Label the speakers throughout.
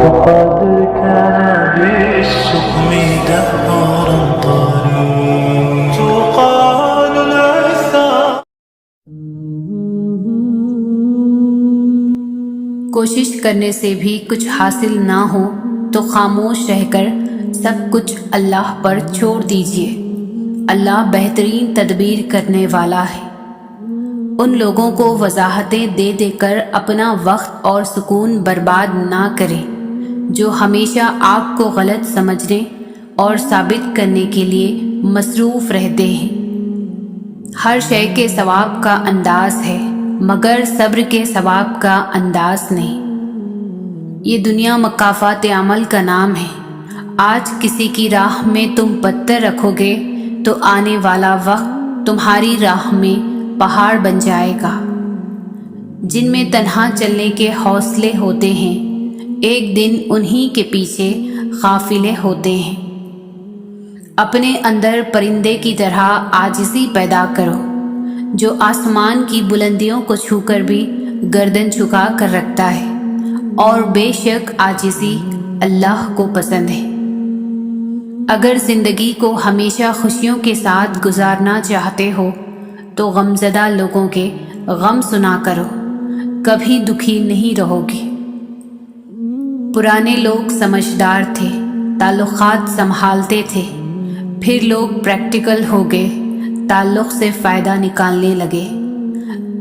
Speaker 1: وقد كان بالسقم دهرا طريق تقال العثار.
Speaker 2: کوشش کرنے سے بھی کچھ حاصل نہ ہو تو خاموش رہ کر سب کچھ اللہ پر چھوڑ دیجیے. اللہ بہترین تدبیر کرنے والا ہے. ان لوگوں کو وضاحتیں دے دے کر اپنا وقت اور سکون برباد نہ کریں جو ہمیشہ آپ کو غلط سمجھنے اور ثابت کرنے کے لیے مصروف رہتے ہیں. ہر شے کے ثواب کا انداز ہے مگر صبر کے ثواب کا انداز نہیں. یہ دنیا مکافات عمل کا نام ہے. آج کسی کی راہ میں تم پتھر رکھو گے تو آنے والا وقت تمہاری راہ میں پہاڑ بن جائے گا. جن میں تنہا چلنے کے حوصلے ہوتے ہیں ایک دن انہی کے پیچھے قافلے ہوتے ہیں. اپنے اندر پرندے کی طرح عاجزی پیدا کرو جو آسمان کی بلندیوں کو چھو کر بھی گردن جھکا کر رکھتا ہے اور بے شک عاجزی اللہ کو پسند ہے. اگر زندگی کو ہمیشہ خوشیوں کے ساتھ گزارنا چاہتے ہو تو غمزدہ لوگوں کے غم سنا کرو, کبھی دکھی نہیں رہو گے. پرانے لوگ سمجھدار تھے, تعلقات سنبھالتے تھے, پھر لوگ پریکٹیکل ہو گئے, تعلق سے فائدہ نکالنے لگے.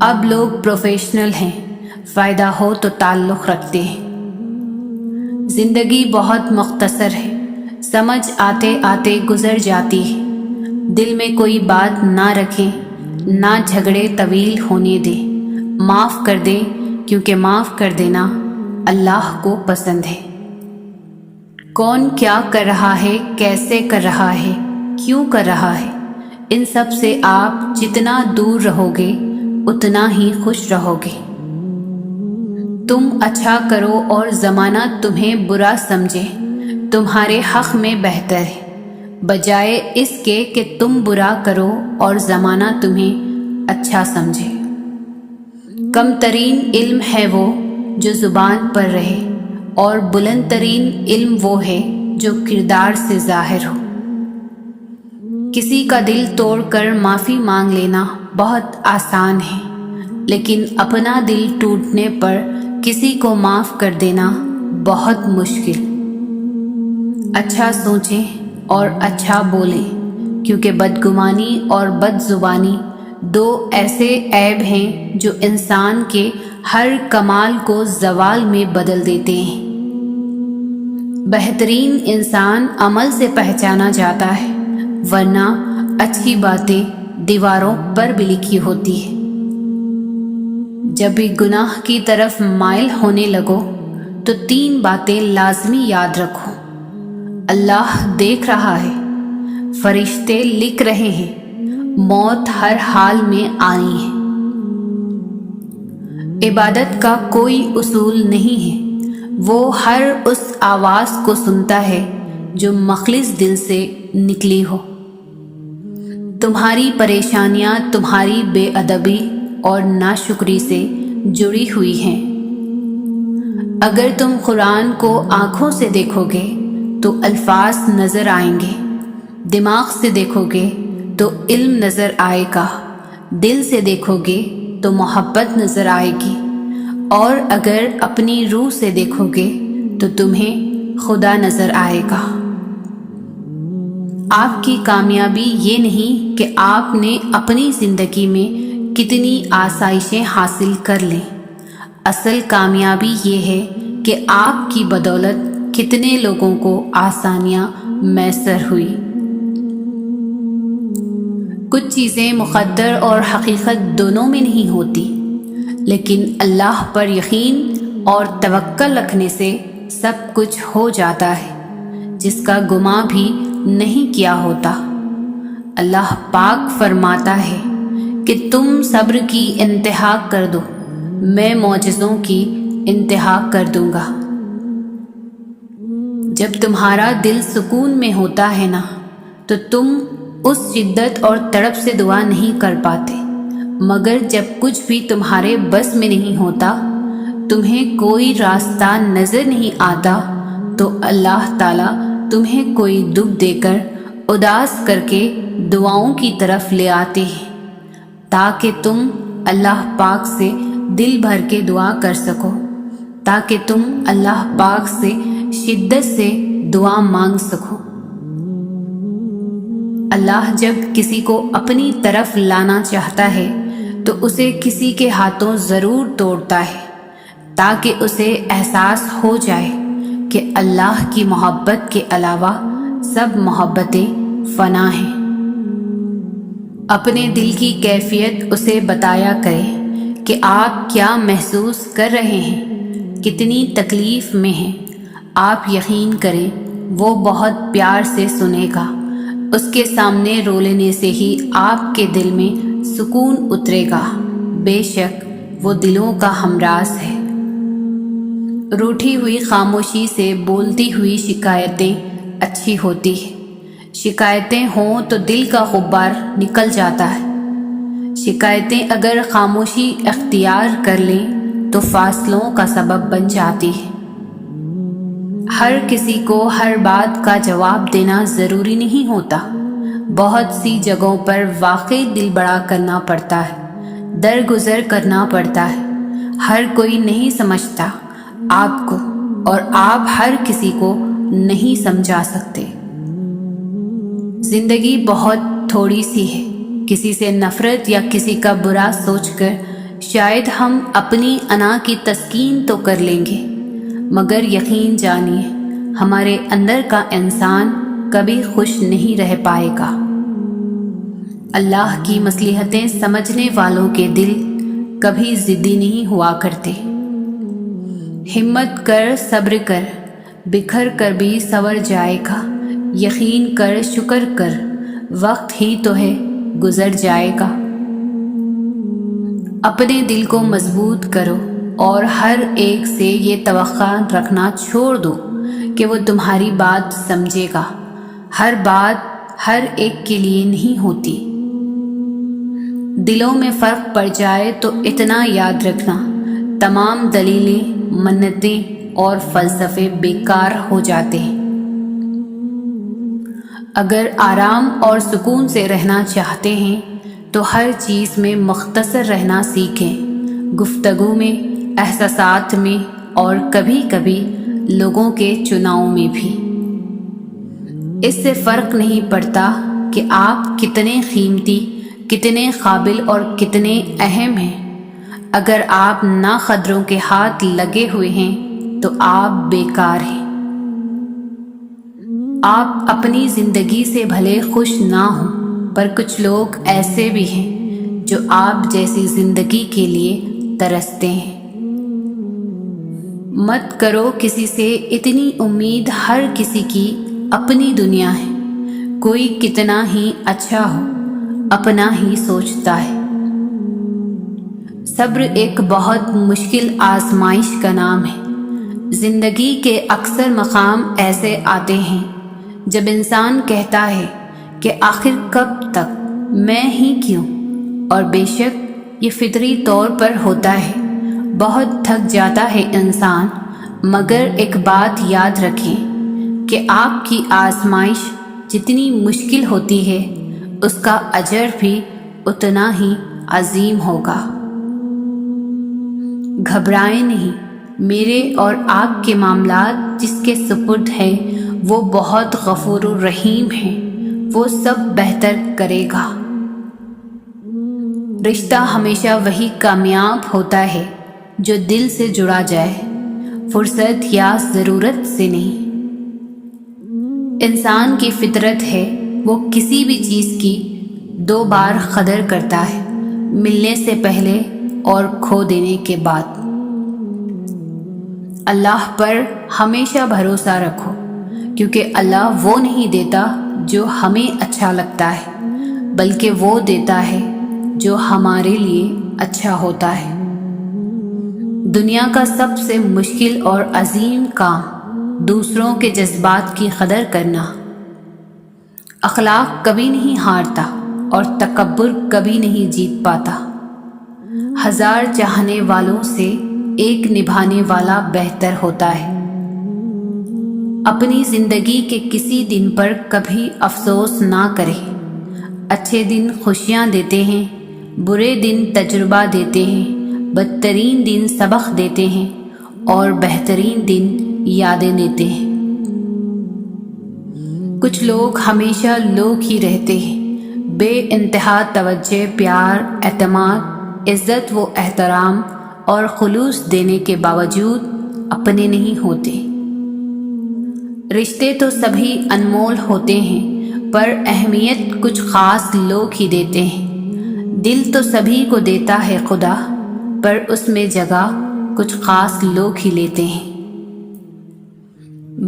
Speaker 2: اب لوگ پروفیشنل ہیں, فائدہ ہو تو تعلق رکھتے ہیں. زندگی بہت مختصر ہے, سمجھ آتے آتے گزر جاتی ہے. دل میں کوئی بات نہ رکھیں, نہ جھگڑے طویل ہونے دیں. معاف کر دیں کیونکہ معاف کر دینا اللہ کو پسند ہے. کون کیا کر رہا ہے, کیسے کر رہا ہے, کیوں کر رہا ہے, ان سب سے آپ جتنا دور رہو گے اتنا ہی خوش رہو گے. تم اچھا کرو اور زمانہ تمہیں برا سمجھے تمہارے حق میں بہتر ہے, بجائے اس کے کہ تم برا کرو اور زمانہ تمہیں اچھا سمجھے. کم ترین علم ہے وہ جو زبان پر رہے اور بلند ترین علم وہ ہے جو کردار سے ظاہر ہو. کسی کا دل توڑ کر معافی مانگ لینا بہت آسان ہے, لیکن اپنا دل ٹوٹنے پر کسی کو معاف کر دینا بہت مشکل. اچھا سوچیں اور اچھا بولیں کیونکہ بدگمانی اور بد زبانی دو ایسے عیب ہیں جو انسان کے ہر کمال کو زوال میں بدل دیتے ہیں. بہترین انسان عمل سے پہچانا جاتا ہے ورنہ اچھی باتیں دیواروں پر بھی لکھی ہوتی ہے. جب بھی گناہ کی طرف مائل ہونے لگو تو 3 باتیں لازمی یاد رکھو. اللہ دیکھ رہا ہے, فرشتے لکھ رہے ہیں, موت ہر حال میں آنی ہے. عبادت کا کوئی اصول نہیں ہے, وہ ہر اس آواز کو سنتا ہے جو مخلص دل سے نکلی ہو. تمہاری پریشانیاں تمہاری بے ادبی اور ناشکری سے جڑی ہوئی ہیں. اگر تم قرآن کو آنکھوں سے دیکھو گے تو الفاظ نظر آئیں گے, دماغ سے دیکھو گے تو علم نظر آئے گا, دل سے دیکھو گے تو محبت نظر آئے گی, اور اگر اپنی روح سے دیکھو گے تو تمہیں خدا نظر آئے گا. آپ کی کامیابی یہ نہیں کہ آپ نے اپنی زندگی میں کتنی آسائشیں حاصل کر لیں, اصل کامیابی یہ ہے کہ آپ کی بدولت کتنے لوگوں کو آسانیاں میسر ہوئی. کچھ چیزیں مقدر اور حقیقت دونوں میں نہیں ہوتی, لیکن اللہ پر یقین اور توکل رکھنے سے سب کچھ ہو جاتا ہے جس کا گمان بھی نہیں کیا ہوتا. اللہ پاک فرماتا ہے کہ تم صبر کی انتہا کر دو, میں معجزوں کی انتہا کر دوں گا. جب تمہارا دل سکون میں ہوتا ہے نا تو تم اس شدت اور تڑپ سے دعا نہیں کر پاتے, مگر جب کچھ بھی تمہارے بس میں نہیں ہوتا, تمہیں کوئی راستہ نظر نہیں آتا تو اللہ تعالیٰ تمہیں کوئی دکھ دے کر اداس کر کے دعاؤں کی طرف لے آتے ہیں تاکہ تم اللہ پاک سے دل بھر کے دعا کر سکو، تاکہ تم اللہ پاک سے شدت سے دعا مانگ سکو۔ اللہ جب کسی کو اپنی طرف لانا چاہتا ہے تو اسے کسی کے ہاتھوں ضرور توڑتا ہے تاکہ اسے احساس ہو جائے کہ اللہ کی محبت کے علاوہ سب محبتیں فنا ہیں۔ اپنے دل کی کیفیت اسے بتایا کرے کہ آپ کیا محسوس کر رہے ہیں، کتنی تکلیف میں ہیں۔ آپ یقین کریں وہ بہت پیار سے سنے گا۔ اس کے سامنے رو لینے سے ہی آپ کے دل میں سکون اترے گا۔ بے شک وہ دلوں کا ہمراز ہے۔ روٹھی ہوئی خاموشی سے بولتی ہوئی شکایتیں اچھی ہوتی ہیں۔ شکایتیں ہوں تو دل کا غبار نکل جاتا ہے۔ شکایتیں اگر خاموشی اختیار کر لیں تو فاصلوں کا سبب بن جاتی ہے۔ ہر کسی کو ہر بات کا جواب دینا ضروری نہیں ہوتا۔ بہت سی جگہوں پر واقعی دل بڑا کرنا پڑتا ہے، درگزر کرنا پڑتا ہے۔ ہر کوئی نہیں سمجھتا آپ کو، اور آپ ہر کسی کو نہیں سمجھا سکتے۔ زندگی بہت تھوڑی سی ہے۔ کسی سے نفرت یا کسی کا برا سوچ کر شاید ہم اپنی انا کی تسکین تو کر لیں گے، مگر یقین جانیے ہمارے اندر کا انسان کبھی خوش نہیں رہ پائے گا۔ اللہ کی مصلحتیں سمجھنے والوں کے دل کبھی ضدی نہیں ہوا کرتے۔ ہمت کر، صبر کر، بکھر کر بھی سنور جائے گا۔ یقین کر، شکر کر، وقت ہی تو ہے گزر جائے گا۔ اپنے دل کو مضبوط کرو اور ہر ایک سے یہ توقع رکھنا چھوڑ دو کہ وہ تمہاری بات سمجھے گا۔ ہر بات ہر ایک کے لیے نہیں ہوتی۔ دلوں میں فرق پڑ جائے تو اتنا یاد رکھنا، تمام دلیلیں، منتیں اور فلسفے بیکار ہو جاتے ہیں۔ اگر آرام اور سکون سے رہنا چاہتے ہیں تو ہر چیز میں مختصر رہنا سیکھیں، گفتگو میں، احساسات میں اور کبھی کبھی لوگوں کے چناؤ میں بھی۔ اس سے فرق نہیں پڑتا کہ آپ کتنے قیمتی، کتنے قابل اور کتنے اہم ہیں۔ اگر آپ ناقدروں کے ہاتھ لگے ہوئے ہیں تو آپ بیکار ہیں۔ آپ اپنی زندگی سے بھلے خوش نہ ہوں، پر کچھ لوگ ایسے بھی ہیں جو آپ جیسی زندگی کے لیے ترستے ہیں۔ مت کرو کسی سے اتنی امید، ہر کسی کی اپنی دنیا ہے۔ کوئی کتنا ہی اچھا ہو، اپنا ہی سوچتا ہے۔ صبر ایک بہت مشکل آزمائش کا نام ہے۔ زندگی کے اکثر مقام ایسے آتے ہیں جب انسان کہتا ہے کہ آخر کب تک، میں ہی کیوں؟ اور بے شک یہ فطری طور پر ہوتا ہے۔ بہت تھک جاتا ہے انسان، مگر ایک بات یاد رکھیں کہ آپ کی آزمائش جتنی مشکل ہوتی ہے اس کا اجر بھی اتنا ہی عظیم ہوگا۔ گھبرائیں نہیں، میرے اور آپ کے معاملات جس کے سپرد ہیں وہ بہت غفور الرحیم ہیں، وہ سب بہتر کرے گا۔ رشتہ ہمیشہ وہی کامیاب ہوتا ہے جو دل سے جڑا جائے، فرصت یا ضرورت سے نہیں۔ انسان کی فطرت ہے وہ کسی بھی چیز کی 2 بار قدر کرتا ہے، ملنے سے پہلے اور کھو دینے کے بعد۔ اللہ پر ہمیشہ بھروسہ رکھو، کیونکہ اللہ وہ نہیں دیتا جو ہمیں اچھا لگتا ہے، بلکہ وہ دیتا ہے جو ہمارے لیے اچھا ہوتا ہے۔ دنیا کا سب سے مشکل اور عظیم کام دوسروں کے جذبات کی قدر کرنا۔ اخلاق کبھی نہیں ہارتا اور تکبر کبھی نہیں جیت پاتا۔ 1000 چاہنے والوں سے ایک نبھانے والا بہتر ہوتا ہے۔ اپنی زندگی کے کسی دن پر کبھی افسوس نہ کرے۔ اچھے دن خوشیاں دیتے ہیں، برے دن تجربہ دیتے ہیں، بدترین دن سبق دیتے ہیں اور بہترین دن یادیں دیتے ہیں۔ کچھ لوگ ہمیشہ لوگ ہی رہتے ہیں، بے انتہا توجہ، پیار، اعتماد، عزت و احترام اور خلوص دینے کے باوجود اپنے نہیں ہوتے۔ رشتے تو سبھی انمول ہوتے ہیں، پر اہمیت کچھ خاص لوگ ہی دیتے ہیں۔ دل تو سبھی کو دیتا ہے خدا، پر اس میں جگہ کچھ خاص لوگ ہی لیتے ہیں۔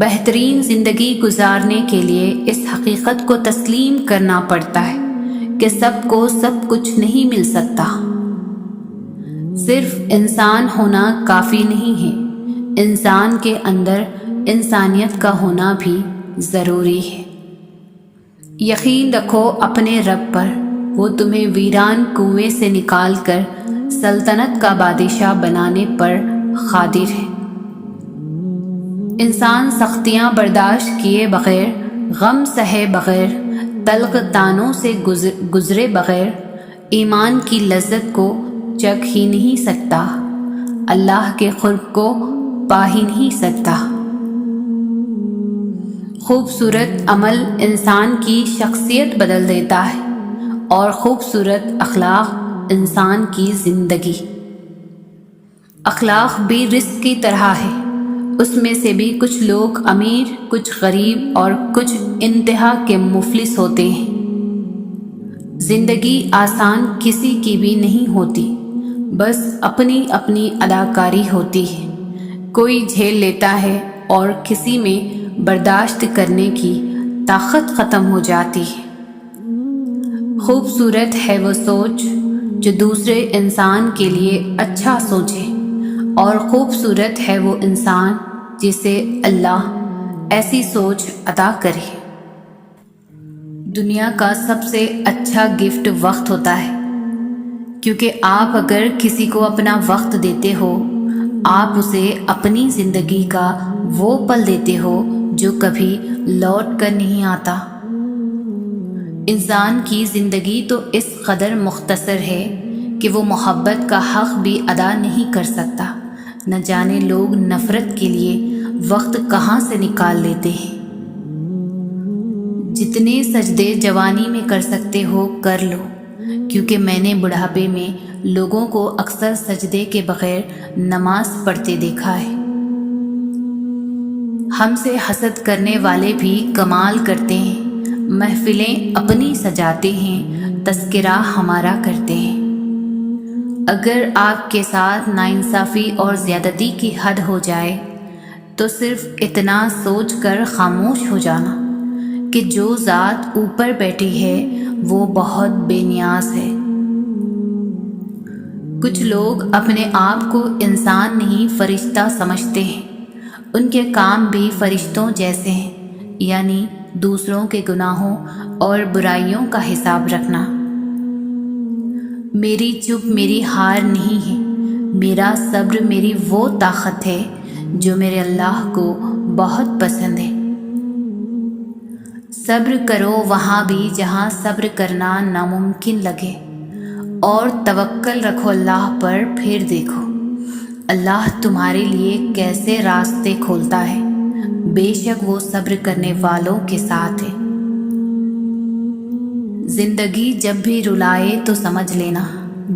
Speaker 2: بہترین زندگی گزارنے کے لیے اس حقیقت کو تسلیم کرنا پڑتا ہے کہ سب کو سب کچھ نہیں مل سکتا۔ صرف انسان ہونا کافی نہیں ہے، انسان کے اندر انسانیت کا ہونا بھی ضروری ہے۔ یقین رکھو اپنے رب پر، وہ تمہیں ویران کنویں سے نکال کر سلطنت کا بادشاہ بنانے پر قادر ہے۔ انسان سختیاں برداشت کیے بغیر، غم سہے بغیر، تلخ طعنوں سے گزرے بغیر ایمان کی لذت کو چکھ ہی نہیں سکتا، اللہ کے قرب کو پا ہی نہیں سکتا۔ خوبصورت عمل انسان کی شخصیت بدل دیتا ہے اور خوبصورت اخلاق انسان کی زندگی۔ اخلاق بھی رزق کی طرح ہے، اس میں سے بھی کچھ لوگ امیر، کچھ غریب اور کچھ انتہا کے مفلس ہوتے ہیں۔ زندگی آسان کسی کی بھی نہیں ہوتی، بس اپنی اپنی اداکاری ہوتی ہے۔ کوئی جھیل لیتا ہے اور کسی میں برداشت کرنے کی طاقت ختم ہو جاتی ہے۔ خوبصورت ہے وہ سوچ جو دوسرے انسان کے لیے اچھا سوچے، اور خوبصورت ہے وہ انسان جسے اللہ ایسی سوچ عطا کرے۔ دنیا کا سب سے اچھا گفٹ وقت ہوتا ہے، کیونکہ آپ اگر کسی کو اپنا وقت دیتے ہو، آپ اسے اپنی زندگی کا وہ پل دیتے ہو جو کبھی لوٹ کر نہیں آتا۔ انسان کی زندگی تو اس قدر مختصر ہے کہ وہ محبت کا حق بھی ادا نہیں کر سکتا، نہ جانے لوگ نفرت کے لیے وقت کہاں سے نکال لیتے ہیں۔ جتنے سجدے جوانی میں کر سکتے ہو کر لو، کیونکہ میں نے بڑھاپے میں لوگوں کو اکثر سجدے کے بغیر نماز پڑھتے دیکھا ہے۔ ہم سے حسد کرنے والے بھی کمال کرتے ہیں، محفلیں اپنی سجاتے ہیں، تذکرہ ہمارا کرتے ہیں۔ اگر آپ کے ساتھ ناانصافی اور زیادتی کی حد ہو جائے تو صرف اتنا سوچ کر خاموش ہو جانا کہ جو ذات اوپر بیٹھی ہے وہ بہت بے نیاز ہے۔ کچھ لوگ اپنے آپ کو انسان نہیں فرشتہ سمجھتے ہیں، ان کے کام بھی فرشتوں جیسے ہیں، یعنی دوسروں کے گناہوں اور برائیوں کا حساب رکھنا۔ میری چپ میری ہار نہیں ہے، میرا صبر میری وہ طاقت ہے جو میرے اللہ کو بہت پسند ہے۔ صبر کرو وہاں بھی جہاں صبر کرنا ناممکن لگے، اور توکل رکھو اللہ پر، پھر دیکھو اللہ تمہارے لیے کیسے راستے کھولتا ہے، بے شک وہ صبر کرنے والوں کے ساتھ ہے۔ زندگی جب بھی رلائے تو سمجھ لینا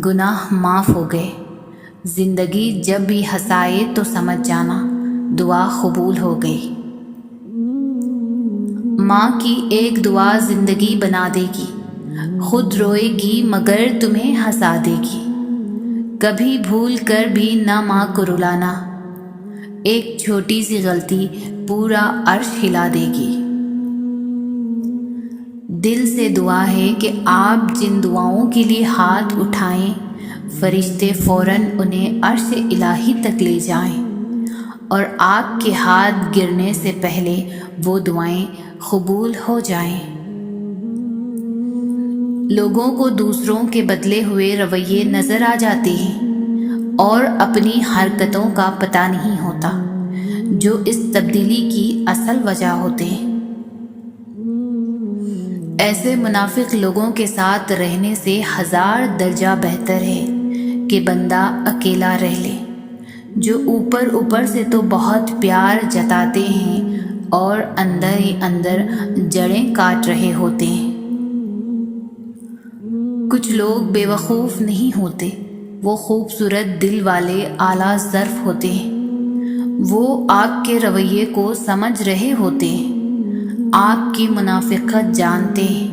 Speaker 2: گناہ معاف ہو گئے، زندگی جب بھی ہنسائے تو سمجھ جانا دعا قبول ہو گئی۔ ماں کی ایک دعا زندگی بنا دے گی، خود روئے گی مگر تمہیں ہنسا دے گی۔ کبھی بھول کر بھی نہ ماں کو رلانا، ایک چھوٹی سی غلطی پورا عرش ہلا دے گی۔ دل سے دعا ہے کہ آپ جن دعاؤں کے لیے ہاتھ اٹھائیں، فرشتے فوراً انہیں عرش الہی تک لے جائیں، اور آپ کے ہاتھ گرنے سے پہلے وہ دعائیں قبول ہو جائیں۔ لوگوں کو دوسروں کے بدلے ہوئے رویے نظر آ جاتے ہیں اور اپنی حرکتوں کا پتہ نہیں ہوتا۔ جو اس تبدیلی کی اصل وجہ ہوتے ہیں۔ ایسے منافق لوگوں کے ساتھ رہنے سے 1000 درجہ بہتر ہے کہ بندہ اکیلا رہ لے، جو اوپر سے تو بہت پیار جتاتے ہیں اور اندر ہی اندر جڑیں کاٹ رہے ہوتے ہیں۔ کچھ لوگ بے وقوف نہیں ہوتے، وہ خوبصورت دل والے اعلیٰ ظرف ہوتے ہیں۔ وہ آپ کے رویے کو سمجھ رہے ہوتے ہیں، آپ کی منافقت جانتے ہیں،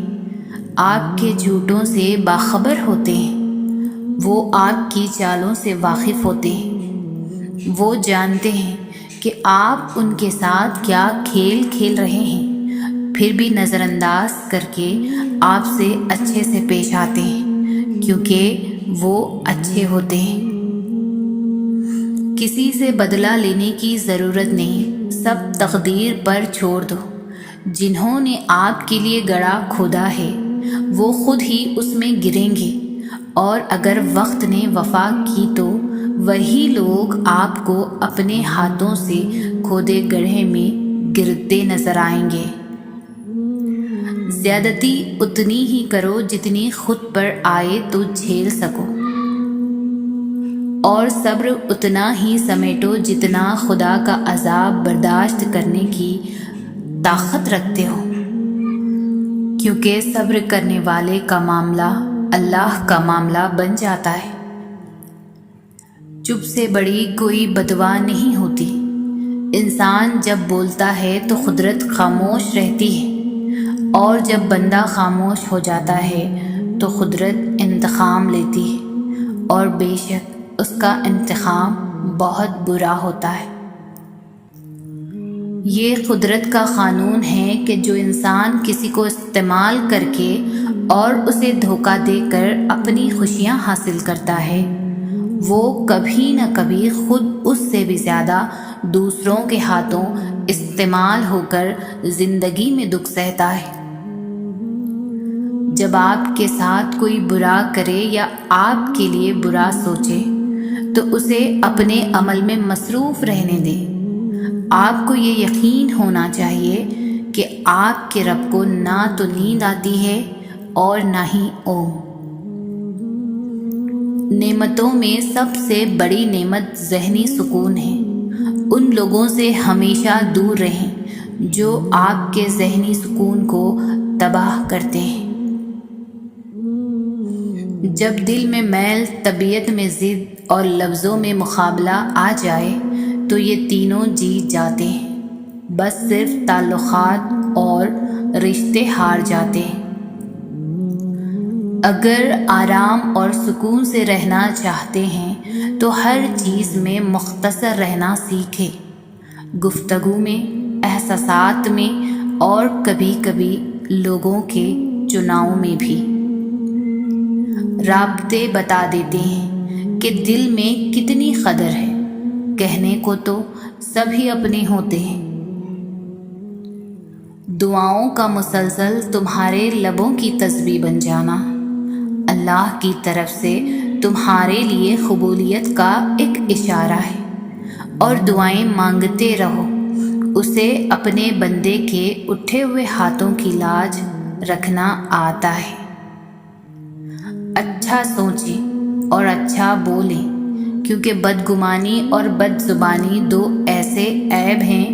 Speaker 2: آپ کے جھوٹوں سے باخبر ہوتے ہیں، وہ آپ کی چالوں سے واقف ہوتے ہیں، وہ جانتے ہیں کہ آپ ان کے ساتھ کیا کھیل کھیل رہے ہیں، پھر بھی نظر انداز کر کے آپ سے اچھے سے پیش آتے ہیں، کیونکہ وہ اچھے ہوتے ہیں۔ کسی سے بدلہ لینے کی ضرورت نہیں، سب تقدیر پر چھوڑ دو۔ جنہوں نے آپ کے لیے گڑھا کھودا ہے وہ خود ہی اس میں گریں گے، اور اگر وقت نے وفا کی تو وہی لوگ آپ کو اپنے ہاتھوں سے کھودے گڑھے میں گرتے نظر آئیں گے۔ زیادتی اتنی ہی کرو جتنی خود پر آئے تو جھیل سکو، اور صبر اتنا ہی سمیٹو جتنا خدا کا عذاب برداشت کرنے کی طاقت رکھتے ہو، کیونکہ صبر کرنے والے کا معاملہ اللہ کا معاملہ بن جاتا ہے۔ چپ سے بڑی کوئی بددعا نہیں ہوتی۔ انسان جب بولتا ہے تو قدرت خاموش رہتی ہے، اور جب بندہ خاموش ہو جاتا ہے تو قدرت انتقام لیتی ہے، اور بے شک اس کا انتقام بہت برا ہوتا ہے۔ یہ قدرت کا قانون ہے کہ جو انسان کسی کو استعمال کر کے اور اسے دھوکہ دے کر اپنی خوشیاں حاصل کرتا ہے، وہ کبھی نہ کبھی خود اس سے بھی زیادہ دوسروں کے ہاتھوں استعمال ہو کر زندگی میں دکھ سہتا ہے۔ جب آپ کے ساتھ کوئی برا کرے یا آپ کے لیے برا سوچے تو اسے اپنے عمل میں مصروف رہنے دیں۔ آپ کو یہ یقین ہونا چاہیے کہ آپ کے رب کو نہ تو نیند آتی ہے اور نہ ہی اونگ۔ نعمتوں میں سب سے بڑی نعمت ذہنی سکون ہے۔ ان لوگوں سے ہمیشہ دور رہیں جو آپ کے ذہنی سکون کو تباہ کرتے ہیں۔ جب دل میں میل، طبیعت میں ضد اور لفظوں میں مقابلہ آ جائے تو یہ تینوں جیت جاتے ہیں، بس صرف تعلقات اور رشتے ہار جاتے ہیں۔ اگر آرام اور سکون سے رہنا چاہتے ہیں تو ہر چیز میں مختصر رہنا سیکھیں، گفتگو میں، احساسات میں، اور کبھی کبھی لوگوں کے چناؤ میں بھی۔ رابطے بتا دیتے ہیں کہ دل میں کتنی قدر ہے، کہنے کو تو سبھی اپنے ہوتے ہیں۔ دعاؤں کا مسلسل تمہارے لبوں کی تسبیح بن جانا اللہ کی طرف سے تمہارے لیے قبولیت کا ایک اشارہ ہے، اور دعائیں مانگتے رہو، اسے اپنے بندے کے اٹھے ہوئے ہاتھوں کی لاج رکھنا آتا ہے۔ اچھا سوچیں اور اچھا بولیں، کیونکہ بدگمانی اور بد زبانی دو ایسے عیب ہیں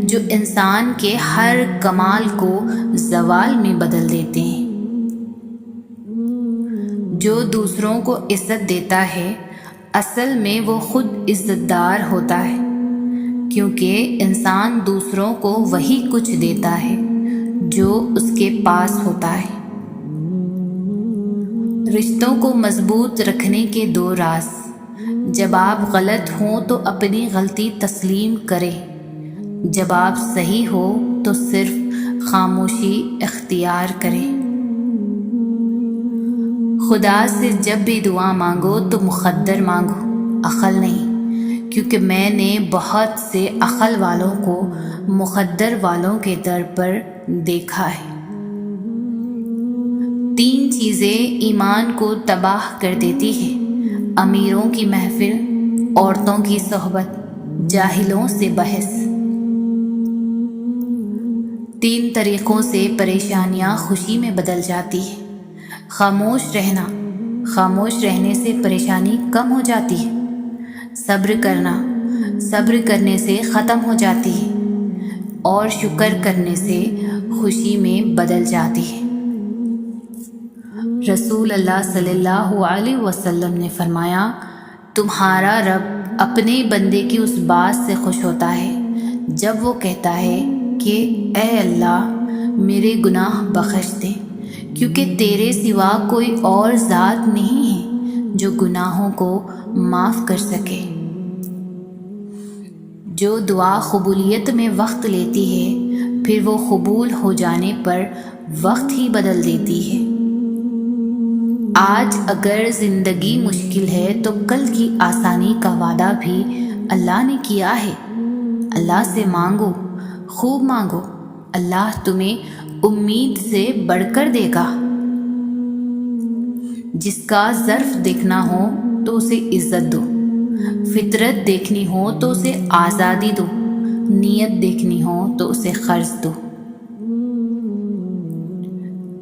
Speaker 2: جو انسان کے ہر کمال کو زوال میں بدل دیتے ہیں۔ جو دوسروں کو عزت دیتا ہے اصل میں وہ خود عزت دار ہوتا ہے، کیونکہ انسان دوسروں کو وہی کچھ دیتا ہے جو اس کے پاس ہوتا ہے۔ رشتوں کو مضبوط رکھنے کے 2 راز: جب آپ غلط ہوں تو اپنی غلطی تسلیم کریں، جب آپ صحیح ہو تو صرف خاموشی اختیار کریں۔ خدا سے جب بھی دعا مانگو تو مقدر مانگو، عقل نہیں، کیونکہ میں نے بہت سے عقل والوں کو مقدر والوں کے در پر دیکھا ہے۔ 3 چیزیں ایمان کو تباہ کر دیتی ہیں: امیروں کی محفل، عورتوں کی صحبت، جاہلوں سے بحث۔ 3 طریقوں سے پریشانیاں خوشی میں بدل جاتی ہیں۔ خاموش رہنا، خاموش رہنے سے پریشانی کم ہو جاتی ہے۔ صبر کرنا، صبر کرنے سے ختم ہو جاتی ہے، اور شکر کرنے سے خوشی میں بدل جاتی ہے۔ رسول اللہ صلی اللہ علیہ وسلم نے فرمایا، تمہارا رب اپنے بندے کی اس بات سے خوش ہوتا ہے جب وہ کہتا ہے کہ اے اللہ میرے گناہ بخش دے، کیونکہ تیرے سوا کوئی اور ذات نہیں ہے جو گناہوں کو معاف کر سکے۔ جو دعا قبولیت میں وقت لیتی ہے، پھر وہ قبول ہو جانے پر وقت ہی بدل دیتی ہے۔ آج اگر زندگی مشکل ہے تو کل کی آسانی کا وعدہ بھی اللہ نے کیا ہے۔ اللہ سے مانگو، خوب مانگو، اللہ تمہیں امید سے بڑھ کر دے گا۔ جس کا ظرف دیکھنا ہو تو اسے عزت دو، فطرت دیکھنی ہو تو اسے آزادی دو، نیت دیکھنی ہو تو اسے قرض دو۔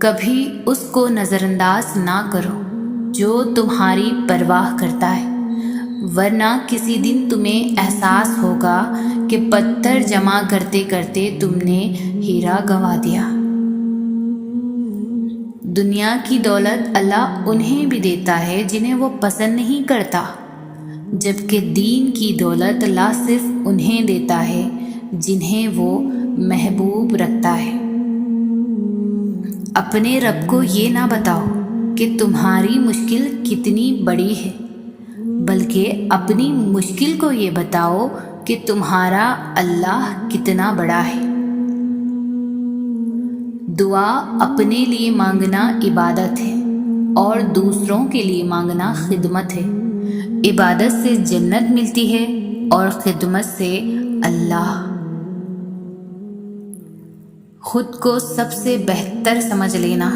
Speaker 2: کبھی اس کو نظر انداز نہ کرو جو تمہاری پرواہ کرتا ہے، ورنہ کسی دن تمہیں احساس ہوگا کہ پتھر جمع کرتے کرتے تم نے ہیرا گنوا دیا۔ دنیا کی دولت اللہ انہیں بھی دیتا ہے جنہیں وہ پسند نہیں کرتا، جبکہ دین کی دولت اللہ صرف انہیں دیتا ہے جنہیں وہ محبوب رکھتا ہے۔ اپنے رب کو یہ نہ بتاؤ کہ تمہاری مشکل کتنی بڑی ہے، بلکہ اپنی مشکل کو یہ بتاؤ کہ تمہارا اللہ کتنا بڑا ہے۔ دعا اپنے لیے مانگنا عبادت ہے اور دوسروں کے لیے مانگنا خدمت ہے۔ عبادت سے جنت ملتی ہے اور خدمت سے اللہ۔ خود کو سب سے بہتر سمجھ لینا،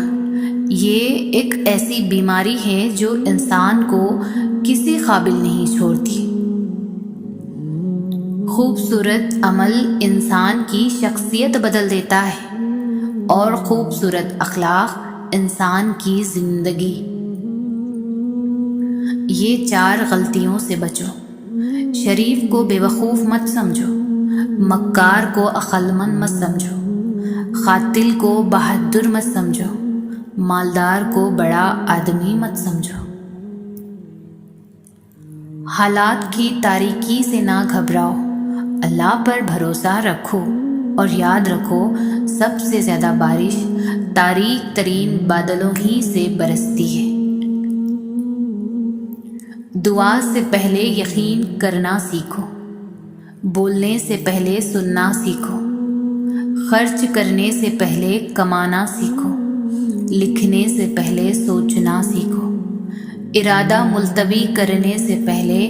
Speaker 2: یہ ایک ایسی بیماری ہے جو انسان کو کسی قابل نہیں چھوڑتی۔ خوبصورت عمل انسان کی شخصیت بدل دیتا ہے اور خوبصورت اخلاق انسان کی زندگی۔ یہ 4 غلطیوں سے بچو۔ شریف کو بے وقوف مت سمجھو، مکار کو عقل مند مت سمجھو، قاتل کو بہادر مت سمجھو، مالدار کو بڑا آدمی مت سمجھو۔ حالات کی تاریکی سے نہ گھبراؤ، اللہ پر بھروسہ رکھو، اور یاد رکھو سب سے زیادہ بارش تاریک ترین بادلوں ہی سے برستی ہے۔ دعا سے پہلے یقین کرنا سیکھو، بولنے سے پہلے سننا سیکھو، خرچ کرنے سے پہلے کمانا سیکھو، لکھنے سے پہلے سوچنا سیکھو، ارادہ ملتوی کرنے سے پہلے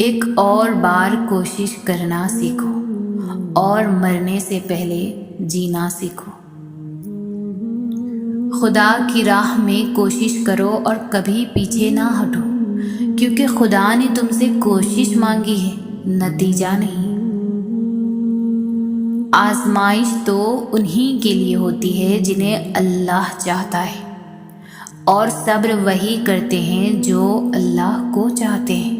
Speaker 2: ایک اور بار کوشش کرنا سیکھو، اور مرنے سے پہلے جینا سیکھو۔ خدا کی راہ میں کوشش کرو اور کبھی پیچھے نہ ہٹو، کیونکہ خدا نے تم سے کوشش مانگی ہے، نتیجہ نہیں۔ آزمائش تو انہی کے لیے ہوتی ہے جنہیں اللہ چاہتا ہے، اور صبر وہی کرتے ہیں جو اللہ کو چاہتے ہیں۔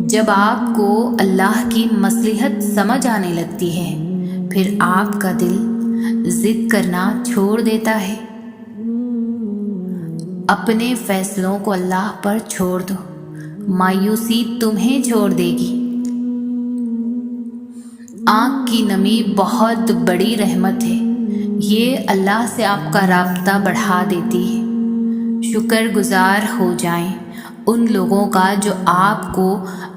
Speaker 2: جب آپ کو اللہ کی مصلحت سمجھ آنے لگتی ہے، پھر آپ کا دل ضد کرنا چھوڑ دیتا ہے۔ اپنے فیصلوں کو اللہ پر چھوڑ دو، مایوسی تمہیں چھوڑ دے گی۔ آنکھ کی نمی بہت بڑی رحمت ہے، یہ اللہ سے آپ کا رابطہ بڑھا دیتی ہے۔ شکر گزار ہو جائیں ان لوگوں کا جو آپ کو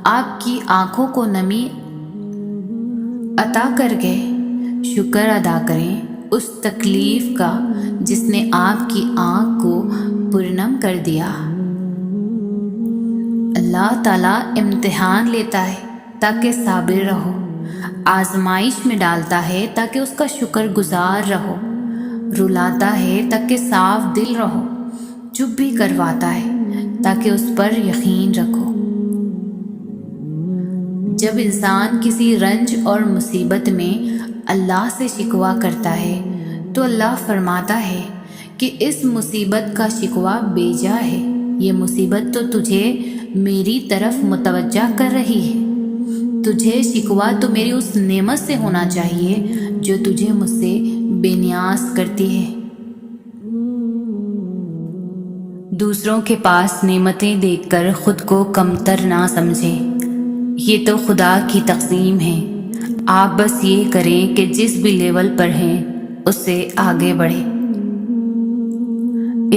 Speaker 2: آپ کی آنکھوں کو نمی عطا کر گئے۔ شکر ادا کریں اس تکلیف کا جس نے آپ کی آنکھ کو پرنم کر دیا۔ اللہ تعالیٰ امتحان لیتا ہے تاکہ صابر رہو، آزمائش میں ڈالتا ہے تاکہ اس کا شکر گزار رہو، رلاتا ہے تاکہ صاف دل رہو، چپ بھی کرواتا ہے تاکہ اس پر یقین رکھو۔ جب انسان کسی رنج اور مصیبت میں اللہ سے شکوہ کرتا ہے تو اللہ فرماتا ہے کہ اس مصیبت کا شکوہ بے جا ہے، یہ مصیبت تو تجھے میری طرف متوجہ کر رہی ہے، تجھے شکوہ تو میری اس نعمت سے ہونا چاہیے جو تجھے مجھ سے بے نیاز کرتی ہے۔ دوسروں کے پاس نعمتیں دیکھ کر خود کو کمتر نہ سمجھیں، یہ تو خدا کی تقسیم ہے۔ آپ بس یہ کریں کہ جس بھی لیول پر ہیں اس سے آگے بڑھیں۔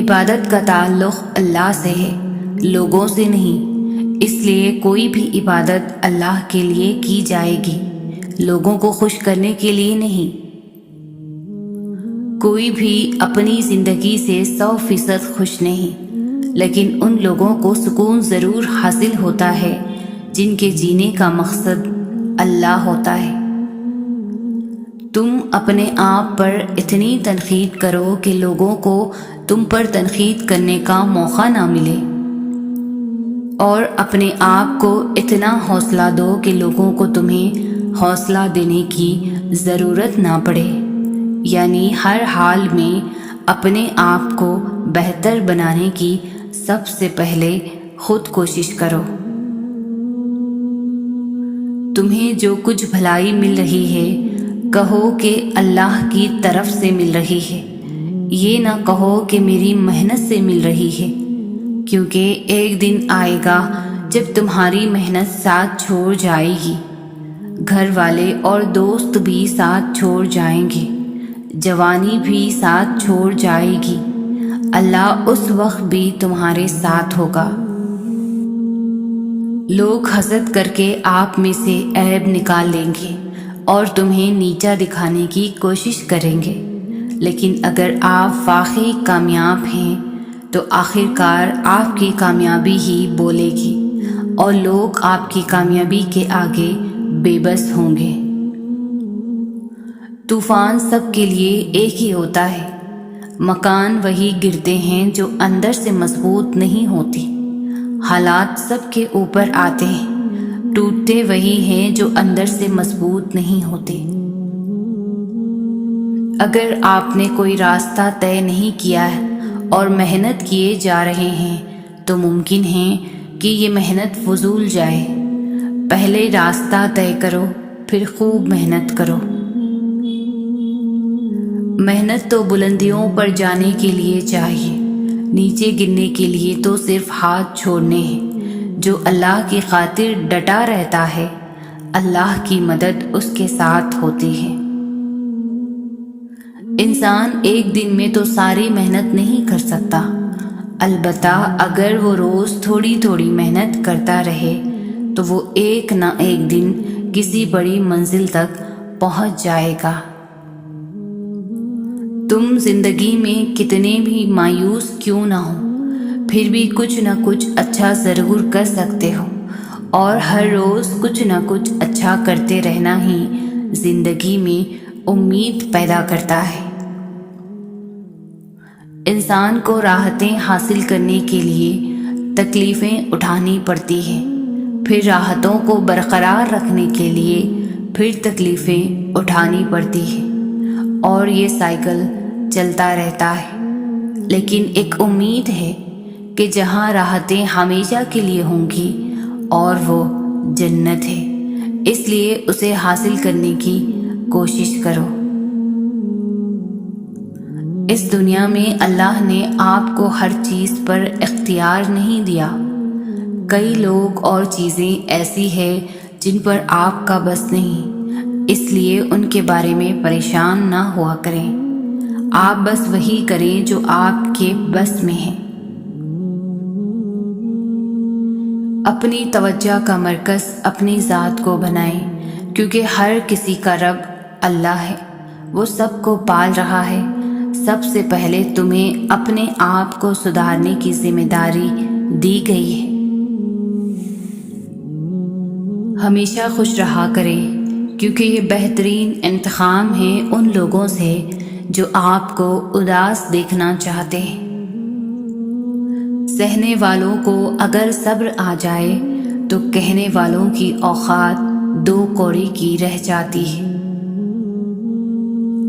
Speaker 2: عبادت کا تعلق اللہ سے ہے، لوگوں سے نہیں، اس لیے کوئی بھی عبادت اللہ کے لیے کی جائے گی، لوگوں کو خوش کرنے کے لیے نہیں۔ کوئی بھی اپنی زندگی سے 100% خوش نہیں، لیکن ان لوگوں کو سکون ضرور حاصل ہوتا ہے جن کے جینے کا مقصد اللہ ہوتا ہے۔ تم اپنے آپ پر اتنی تنقید کرو کہ لوگوں کو تم پر تنقید کرنے کا موقع نہ ملے، اور اپنے آپ کو اتنا حوصلہ دو کہ لوگوں کو تمہیں حوصلہ دینے کی ضرورت نہ پڑے، یعنی ہر حال میں اپنے آپ کو بہتر بنانے کی سب سے پہلے خود کوشش کرو۔ تمہیں جو کچھ بھلائی مل رہی ہے کہو کہ اللہ کی طرف سے مل رہی ہے، یہ نہ کہو کہ میری محنت سے مل رہی ہے، کیونکہ ایک دن آئے گا جب تمہاری محنت ساتھ چھوڑ جائے گی، گھر والے اور دوست بھی ساتھ چھوڑ جائیں گے، جوانی بھی ساتھ چھوڑ جائے گی، اللہ اس وقت بھی تمہارے ساتھ ہوگا۔ لوگ حسد کر کے آپ میں سے عیب نکال لیں گے اور تمہیں نیچا دکھانے کی کوشش کریں گے، لیکن اگر آپ واقعی کامیاب ہیں تو آخرکار آپ کی کامیابی ہی بولے گی اور لوگ آپ کی کامیابی کے آگے بے بس ہوں گے۔ طوفان سب کے لیے ایک ہی ہوتا ہے، مکان وہی گرتے ہیں جو اندر سے مضبوط نہیں ہوتے، حالات سب کے اوپر آتے ہیں، ٹوٹتے وہی ہیں جو اندر سے مضبوط نہیں ہوتے۔ اگر آپ نے کوئی راستہ طے نہیں کیا ہے اور محنت کیے جا رہے ہیں تو ممکن ہے کہ یہ محنت فضول جائے۔ پہلے راستہ طے کرو، پھر خوب محنت کرو۔ محنت تو بلندیوں پر جانے کے لیے چاہیے، نیچے گرنے کے لیے تو صرف ہاتھ چھوڑنے ہیں۔ جو اللہ کی خاطر ڈٹا رہتا ہے اللہ کی مدد اس کے ساتھ ہوتی ہے۔ انسان ایک دن میں تو ساری محنت نہیں کر سکتا، البتہ اگر وہ روز تھوڑی تھوڑی محنت کرتا رہے تو وہ ایک نہ ایک دن کسی بڑی منزل تک پہنچ جائے گا۔ تم زندگی میں کتنے بھی مایوس کیوں نہ ہو، پھر بھی کچھ نہ کچھ اچھا ضرور کر سکتے ہو، اور ہر روز کچھ نہ کچھ اچھا کرتے رہنا ہی زندگی میں امید پیدا کرتا ہے۔ انسان کو راحتیں حاصل کرنے کے لیے تکلیفیں اٹھانی پڑتی ہیں، پھر راحتوں کو برقرار رکھنے کے لیے پھر تکلیفیں اٹھانی پڑتی ہیں، اور یہ سائیکل چلتا رہتا ہے۔ لیکن ایک امید ہے کہ جہاں راحتیں ہمیشہ کے لیے ہوں گی اور وہ جنت ہے، اس لیے اسے حاصل کرنے کی کوشش کرو۔ اس دنیا میں اللہ نے آپ کو ہر چیز پر اختیار نہیں دیا، کئی لوگ اور چیزیں ایسی ہیں جن پر آپ کا بس نہیں، اس لیے ان کے بارے میں پریشان نہ ہوا کریں، آپ بس وہی کریں جو آپ کے بس میں ہے۔ اپنی توجہ کا مرکز اپنی ذات کو بنائیں، کیونکہ ہر کسی کا رب اللہ ہے، وہ سب کو پال رہا ہے۔ سب سے پہلے تمہیں اپنے آپ کو سدھارنے کی ذمہ داری دی گئی ہے۔ ہمیشہ خوش رہا کریں، کیونکہ یہ بہترین انتقام ہے ان لوگوں سے جو آپ کو اداس دیکھنا چاہتے ہیں۔ سہنے والوں کو اگر صبر آ جائے تو کہنے والوں کی اوقات 2 کوڑی کی رہ جاتی ہے۔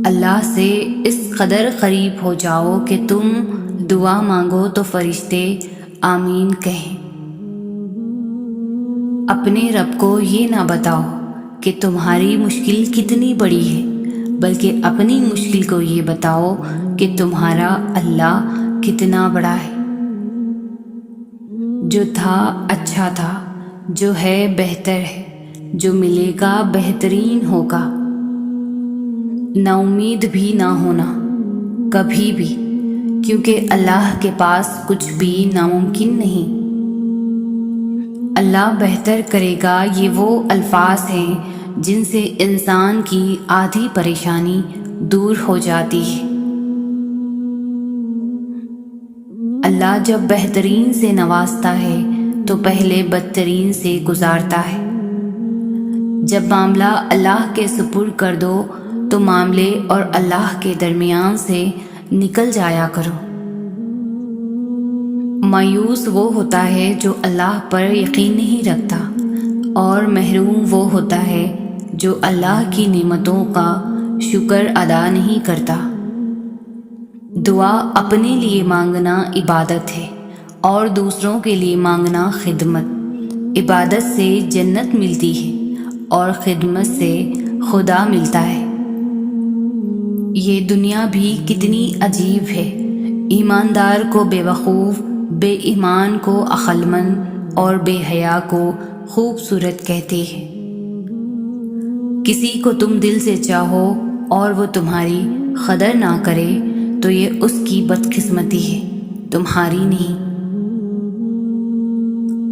Speaker 2: اللہ سے اس قدر قریب ہو جاؤ کہ تم دعا مانگو تو فرشتے آمین کہیں۔ اپنے رب کو یہ نہ بتاؤ کہ تمہاری مشکل کتنی بڑی ہے، بلکہ اپنی مشکل کو یہ بتاؤ کہ تمہارا اللہ کتنا بڑا ہے۔ جو تھا اچھا تھا، جو ہے بہتر ہے، جو ملے گا بہترین ہوگا۔ نا امید بھی نہ ہونا کبھی بھی، کیونکہ اللہ کے پاس کچھ بھی ناممکن نہیں۔ اللہ بہتر کرے گا، یہ وہ الفاظ ہیں جن سے انسان کی آدھی پریشانی دور ہو جاتی ہے۔ اللہ جب بہترین سے نوازتا ہے تو پہلے بدترین سے گزارتا ہے۔ جب معاملہ اللہ کے سپرد کر دو تو معاملے اور اللہ کے درمیان سے نکل جایا کرو۔ مایوس وہ ہوتا ہے جو اللہ پر یقین نہیں رکھتا، اور محروم وہ ہوتا ہے جو اللہ کی نعمتوں کا شکر ادا نہیں کرتا۔ دعا اپنے لیے مانگنا عبادت ہے اور دوسروں کے لیے مانگنا خدمت۔ عبادت سے جنت ملتی ہے اور خدمت سے خدا ملتا ہے۔ یہ دنیا بھی کتنی عجیب ہے، ایماندار کو بے وقوف، بے ایمان کو عقلمند اور بے حیا کو خوبصورت کہتے ہیں۔ کسی کو تم دل سے چاہو اور وہ تمہاری قدر نہ کرے تو یہ اس کی بدقسمتی ہے، تمہاری نہیں۔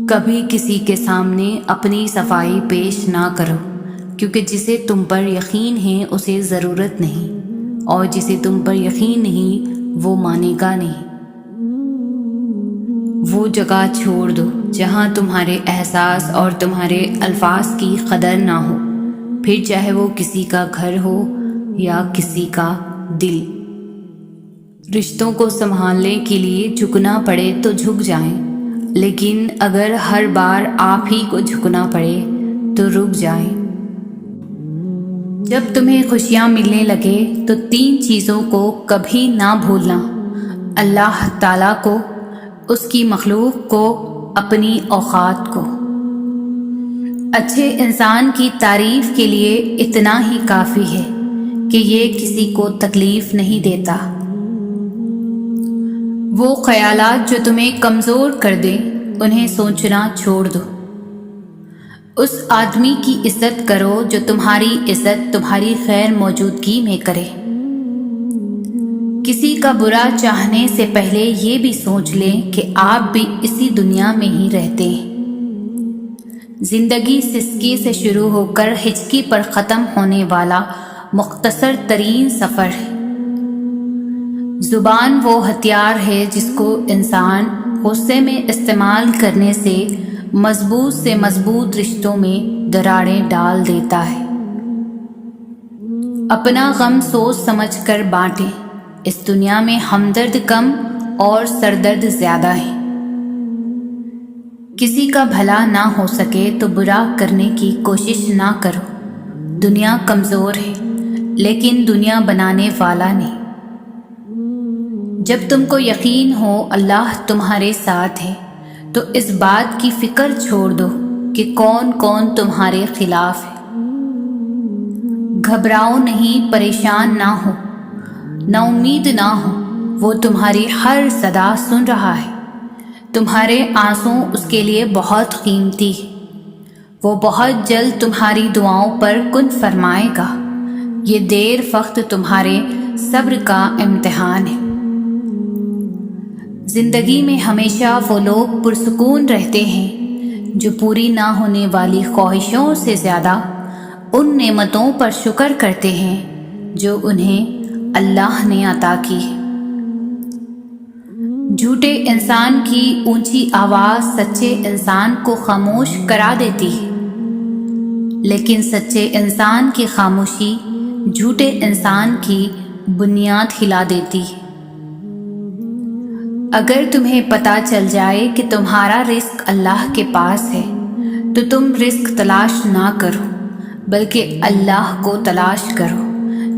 Speaker 2: کبھی کسی کے سامنے اپنی صفائی پیش نہ کرو، کیونکہ جسے تم پر یقین ہے اسے ضرورت نہیں، اور جسے تم پر یقین نہیں وہ مانے گا نہیں۔ وہ جگہ چھوڑ دو جہاں تمہارے احساس اور تمہارے الفاظ کی قدر نہ ہو، پھر چاہے وہ کسی کا گھر ہو یا کسی کا دل۔ رشتوں کو سنبھالنے کے لیے جھکنا پڑے تو جھک جائیں، لیکن اگر ہر بار آپ ہی کو جھکنا پڑے تو رک جائیں۔ جب تمہیں خوشیاں ملنے لگے تو 3 چیزوں کو کبھی نہ بھولنا: اللہ تعالیٰ کو، اس کی مخلوق کو، اپنی اوقات کو۔ اچھے انسان کی تعریف کے لیے اتنا ہی کافی ہے کہ یہ کسی کو تکلیف نہیں دیتا۔ وہ خیالات جو تمہیں کمزور کر دیں انہیں سوچنا چھوڑ دو۔ اس آدمی کی عزت کرو جو تمہاری عزت تمہاری غیر موجودگی میں کرے۔ کسی کا برا چاہنے سے پہلے یہ بھی سوچ لیں کہ آپ بھی اسی دنیا میں ہی رہتے ہیں۔ زندگی سسکی سے شروع ہو کر ہچکی پر ختم ہونے والا مختصر ترین سفر ہے۔ زبان وہ ہتھیار ہے جس کو انسان غصے میں استعمال کرنے سے مضبوط رشتوں میں دراڑیں ڈال دیتا ہے۔ اپنا غم سوچ سمجھ کر بانٹیں، اس دنیا میں ہمدرد کم اور سردرد زیادہ ہے۔ کسی کا بھلا نہ ہو سکے تو برا کرنے کی کوشش نہ کرو۔ دنیا کمزور ہے لیکن دنیا بنانے والا نہیں۔ جب تم کو یقین ہو اللہ تمہارے ساتھ ہے تو اس بات کی فکر چھوڑ دو کہ کون کون تمہارے خلاف ہے۔ گھبراؤ نہیں، پریشان نہ ہو، نا امید نہ ہو، وہ تمہاری ہر صدا سن رہا ہے۔ تمہارے آنسو اس کے لیے بہت قیمتی ہے، وہ بہت جلد تمہاری دعاؤں پر کن فرمائے گا۔ یہ دیر وقت تمہارے صبر کا امتحان ہے۔ زندگی میں ہمیشہ وہ لوگ پرسکون رہتے ہیں جو پوری نہ ہونے والی خواہشوں سے زیادہ ان نعمتوں پر شکر کرتے ہیں جو انہیں اللہ نے عطا کی ہے۔ جھوٹے انسان کی اونچی آواز سچے انسان کو خاموش کرا دیتی ہے، لیکن سچے انسان کی خاموشی جھوٹے انسان کی بنیاد ہلا دیتی ہے۔ اگر تمہیں پتہ چل جائے کہ تمہارا رزق اللہ کے پاس ہے تو تم رزق تلاش نہ کرو بلکہ اللہ کو تلاش کرو،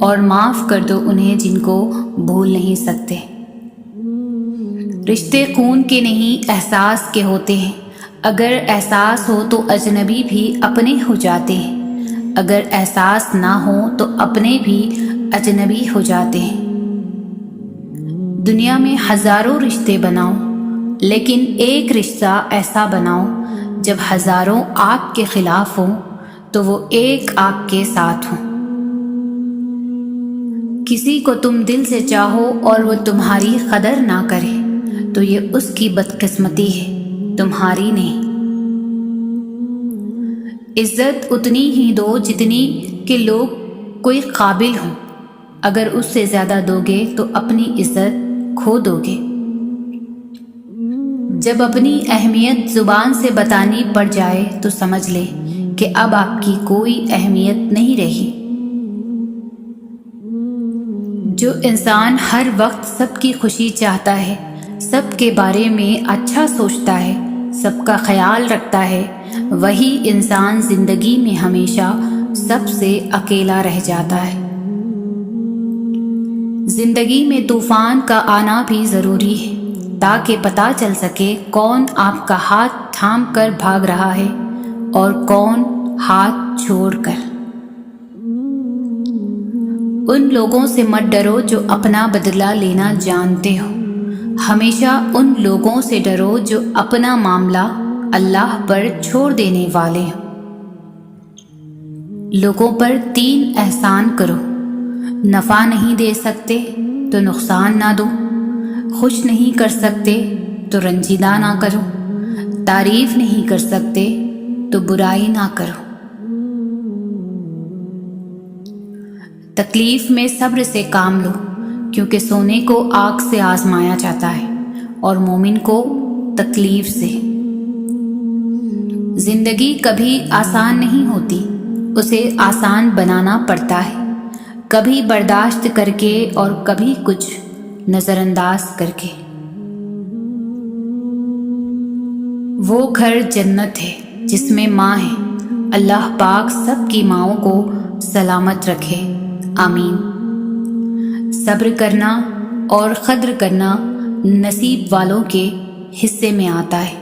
Speaker 2: اور معاف کر دو انہیں جن کو بھول نہیں سکتے۔ رشتے خون کے نہیں احساس کے ہوتے ہیں، اگر احساس ہو تو اجنبی بھی اپنے ہو جاتے ہیں، اگر احساس نہ ہو تو اپنے بھی اجنبی ہو جاتے ہیں۔ دنیا میں ہزاروں رشتے بناؤ، لیکن ایک رشتہ ایسا بناؤ جب ہزاروں آپ کے خلاف ہوں تو وہ ایک آپ کے ساتھ ہوں۔ کسی کو تم دل سے چاہو اور وہ تمہاری قدر نہ کرے تو یہ اس کی بدقسمتی ہے، تمہاری نہیں۔ عزت اتنی ہی دو جتنی کہ لوگ کوئی قابل ہوں، اگر اس سے زیادہ دو گے تو اپنی عزت کھو دو گے۔ جب اپنی اہمیت زبان سے بتانی پڑ جائے تو سمجھ لے کہ اب آپ کی کوئی اہمیت نہیں رہی۔ جو انسان ہر وقت سب کی خوشی چاہتا ہے، سب کے بارے میں اچھا سوچتا ہے، سب کا خیال رکھتا ہے، وہی انسان زندگی میں ہمیشہ سب سے اکیلا رہ جاتا ہے۔ زندگی میں طوفان کا آنا بھی ضروری ہے تاکہ پتہ چل سکے کون آپ کا ہاتھ تھام کر بھاگ رہا ہے اور کون ہاتھ چھوڑ کر۔ ان لوگوں سے مت ڈرو جو اپنا بدلہ لینا جانتے ہو، ہمیشہ ان لوگوں سے ڈرو جو اپنا معاملہ اللہ پر چھوڑ دینے والے ہوں۔ لوگوں پر 3 احسان کرو، نفع نہیں دے سکتے تو نقصان نہ دو، خوش نہیں کر سکتے تو رنجیدہ نہ کرو، تعریف نہیں کر سکتے تو برائی نہ کرو۔ تکلیف میں صبر سے کام لو، کیونکہ سونے کو آگ سے آزمایا جاتا ہے اور مومن کو تکلیف سے۔ زندگی کبھی آسان نہیں ہوتی، اسے آسان بنانا پڑتا ہے، کبھی برداشت کر کے اور کبھی کچھ نظر انداز کر کے۔ وہ گھر جنت ہے جس میں ماں ہے، اللہ پاک سب کی ماؤں کو سلامت رکھے، آمین۔ صبر کرنا اور قدر کرنا نصیب والوں کے حصے میں آتا ہے۔